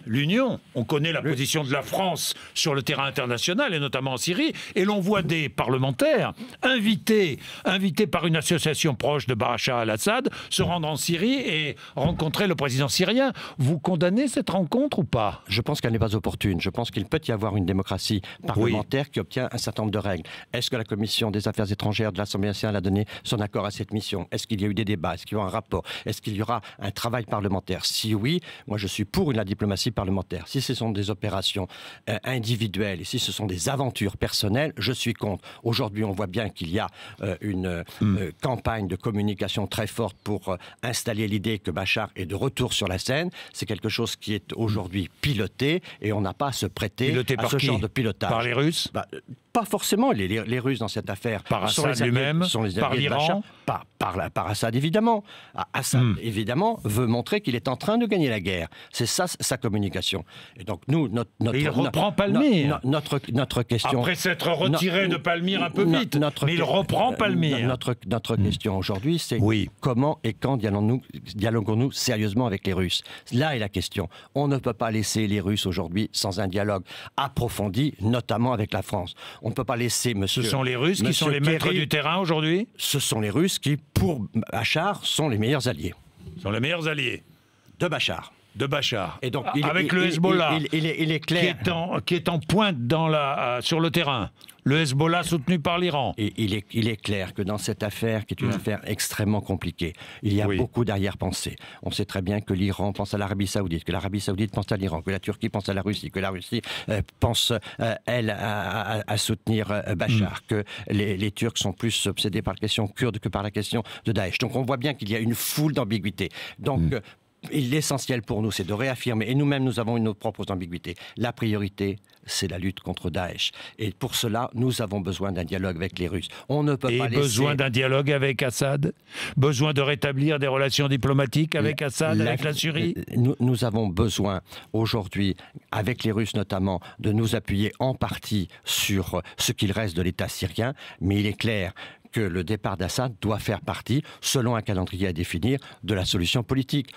l'Union. On connaît la position de la France sur le terrain international, et notamment en Syrie, et l'on voit des parlementaires invités par une association proche de Bachar al-Assad se rendre en Syrie et rencontrer le président syrien. Vous condamnez cette rencontre ou pas? Je pense qu'elle n'est pas opportune. Je pense qu'il peut y avoir une démocratie parlementaire qui obtient un certain nombre de règles. Est-ce que la Commission des Affaires étrangères de l'Assemblée nationale a donné son accord à cette mission? Est-ce qu'il y a eu des débats? Est-ce qu'il y aura un rapport? Est-ce qu'il y aura un travail parlementaire? Si oui, moi je suis pour la diplomatie parlementaire. Si ce sont des opérations individuelles et si ce sont des aventures personnelles, je suis contre. Aujourd'hui, on voit bien qu'il y a une campagne de communication très forte pour installer l'idée que Bachar est de retour sur la scène. C'est quelque chose qui est aujourd'hui piloté et on n'a pas à se prêter à ce genre de pilotage. Par les Russes? Pas forcément. Les Russes dans cette affaire. Par Assad lui-même? Par l'Iran? Par Assad, évidemment. Assad, évidemment, veut montrer qu'il est en train de gagner la guerre. C'est ça, sa communication. Et donc, nous, il reprend Palmyre. Notre question... Après s'être retiré de Palmyre un peu vite, mais il reprend Palmyre. Notre question aujourd'hui, c'est comment et quand dialoguons-nous sérieusement avec les Russes? Là est la question. On ne peut pas laisser les Russes aujourd'hui sans un dialogue approfondi, notamment avec la France. On ne peut pas laisser monsieur... Ce sont les Russes qui sont les maîtres du terrain aujourd'hui? Ce sont les Russes qui, pour Bachar, sont les meilleurs alliés. Sont les meilleurs alliés de Bachar. De Bachar. Et donc, avec le Hezbollah, il est clair. Qui est en pointe sur le terrain. Le Hezbollah soutenu par l'Iran. Et il est clair que dans cette affaire, qui est une affaire extrêmement compliquée, il y a beaucoup d'arrière-pensées. On sait très bien que l'Iran pense à l'Arabie Saoudite, que l'Arabie Saoudite pense à l'Iran, que la Turquie pense à la Russie, que la Russie pense, elle, à soutenir Bachar, que les Turcs sont plus obsédés par la question kurde que par la question de Daesh. Donc on voit bien qu'il y a une foule d'ambiguïtés. Donc... l'essentiel pour nous, c'est de réaffirmer, et nous-mêmes, nous avons nos propres ambiguïtés. La priorité, c'est la lutte contre Daesh. Et pour cela, nous avons besoin d'un dialogue avec les Russes. On ne peut pas laisser... besoin d'un dialogue avec Assad? Besoin de rétablir des relations diplomatiques avec Assad, avec la Syrie? Nous avons besoin, aujourd'hui, avec les Russes notamment, de nous appuyer en partie sur ce qu'il reste de l'État syrien. Mais il est clair que le départ d'Assad doit faire partie, selon un calendrier à définir, de la solution politique.